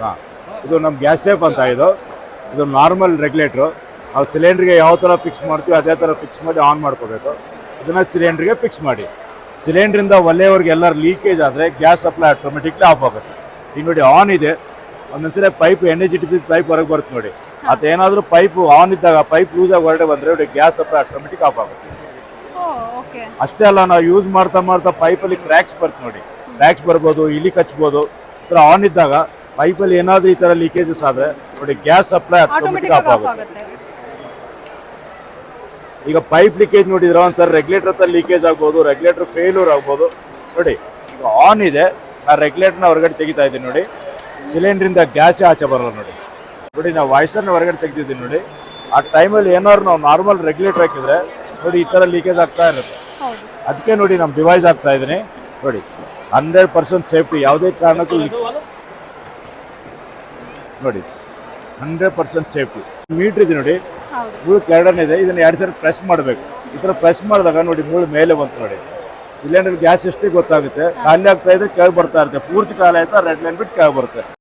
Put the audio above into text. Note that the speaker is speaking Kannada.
ಹಾಂ, ಇದು ನಮ್ಮ ಗ್ಯಾಸ್ ಸೇಫ್ ಅಂತ ಇದು ನಾರ್ಮಲ್ ರೆಗ್ಯುಲೇಟ್ರು. ನಾವು ಸಿಲಿಂಡ್ರಿಗೆ ಯಾವ ಥರ ಫಿಕ್ಸ್ ಮಾಡ್ತೀವಿ ಅದೇ ಥರ ಫಿಕ್ಸ್ ಮಾಡಿ ಆನ್ ಮಾಡ್ಕೋಬೇಕು. ಇದನ್ನು ಸಿಲಿಂಡ್ರಿಗೆ ಫಿಕ್ಸ್ ಮಾಡಿ. ಸಿಲಿಂಡ್ರಿಂದ ಒಲೆಯವರೆಗೆ ಎಲ್ಲರೂ ಲೀಕೇಜ್ ಆದರೆ ಗ್ಯಾಸ್ ಸಪ್ಲೈ ಆಟೋಮೆಟಿಕ್ಲಿ ಆಫ್ ಆಗುತ್ತೆ. ಈಗ ನೋಡಿ ಆನ್ ಇದೆ, ಒಂದೊಂದ್ಸಲ ಪೈಪ್ ಎನ್ಎಜಿಟಿ ಪೈಪ್ ಹೊರಗೆ ಬರುತ್ತೆ ನೋಡಿ. ಅದೇನಾದರೂ ಪೈಪ್ ಆನ್ ಇದ್ದಾಗ ಪೈಪ್ ಲೂಸ್ ಆಗಿ ಹೊರಗಡೆ ಬಂದರೆ ನೋಡಿ ಗ್ಯಾಸ್ ಸಪ್ಲೈ ಆಟೋಮೆಟಿಕ್ ಆಫ್ ಆಗುತ್ತೆ. ಅಷ್ಟೇ ಅಲ್ಲ, ನಾವು ಯೂಸ್ ಮಾಡ್ತಾ ಮಾಡ್ತಾ ಪೈಪಲ್ಲಿ ಕ್ರ್ಯಾಕ್ಸ್ ಬರುತ್ತೆ ನೋಡಿ. ಕ್ರ್ಯಾಕ್ಸ್ ಬರ್ಬೋದು, ಇಲಿ ಕಚ್ಬೋದು. ಈ ಥರ ಆನ್ ಇದ್ದಾಗ ಪೈಪಲ್ಲಿ ಏನಾದರೂ ಈ ಥರ ಲೀಕೇಜಸ್ ಆದರೆ ನೋಡಿ ಗ್ಯಾಸ್ ಸಪ್ಲೈ ಆಟೋಮೆಟಿಕ್ ಆಫ್ ಆಗುತ್ತೆ. ಈಗ ಪೈಪ್ ಲೀಕೇಜ್ ನೋಡಿದ್ರೆ ಒಂದ್ಸರಿ ರೆಗ್ಯುಲೇಟರ್ ಹತ್ರ ಲೀಕೇಜ್ ಆಗ್ಬೋದು, ರೆಗ್ಯುಲೇಟರ್ ಫೇಲ್ಯೂರ್ ಆಗ್ಬೋದು. ನೋಡಿ ಈಗ ಆನ್ ಇದೆ, ಆ ರೆಗ್ಯುಲೇಟರ್ನ ಹೊರಗಡೆ ತೆಗಿತಾ ಇದ್ದೀನಿ ನೋಡಿ. ಸಿಲಿಂಡ್ರಿಂದ ಗ್ಯಾಸೇ ಆಚೆ ಬರೋಲ್ಲ ನೋಡಿ. ನೋಡಿ ನಾವು ವಾಯ್ಸರ್ನ ಹೊರಗಡೆ ತೆಗ್ದಿದ್ದೀನಿ ನೋಡಿ. ಆ ಟೈಮಲ್ಲಿ ಏನಾದ್ರು ನಾವು ನಾರ್ಮಲ್ ರೆಗ್ಯುಲೇಟರ್ ಹಾಕಿದ್ರೆ ನೋಡಿ ಈ ಥರ ಲೀಕೇಜ್ ಆಗ್ತಾ ಇರುತ್ತೆ. ಅದಕ್ಕೆ ನೋಡಿ ನಮ್ಮ ಡಿವೈಸ್ ಆಗ್ತಾ ಇದ್ದೀನಿ ನೋಡಿ. 100% ಸೇಫ್ಟಿ, ಯಾವುದೇ ಕಾರಣಕ್ಕೂ ನೋಡಿ 100% ಸೇಫ್ಟಿ. ಮೀಟ್ರ್ ಇದೆ ನೋಡಿ, ಮೂಳು ಕೆರಡನೇ ಇದೆ. ಇದನ್ನ 2 ಸರಿ ಪ್ರೆಸ್ ಮಾಡಬೇಕು. ಈ ಥರ ಪ್ರೆಸ್ ಮಾಡಿದಾಗ ನೋಡಿ ಮೂಳು ಮೇಲೆ ಬಂತು ನೋಡಿ. ಸಿಲಿಂಡರ್ ಗ್ಯಾಸ್ ಎಷ್ಟೇ ಗೊತ್ತಾಗುತ್ತೆ. ಖಾಲಿ ಆಗ್ತಾ ಇದ್ರೆ ಕೆಳಗೆ ಬರ್ತಾ ಇರುತ್ತೆ. ಪೂರ್ತಿ ಖಾಲಿ ಆಯ್ತಾ ರೆಡ್ ಲೈನ್ ಬಿಟ್ಟು ಕೆಳಗೆ ಬರುತ್ತೆ.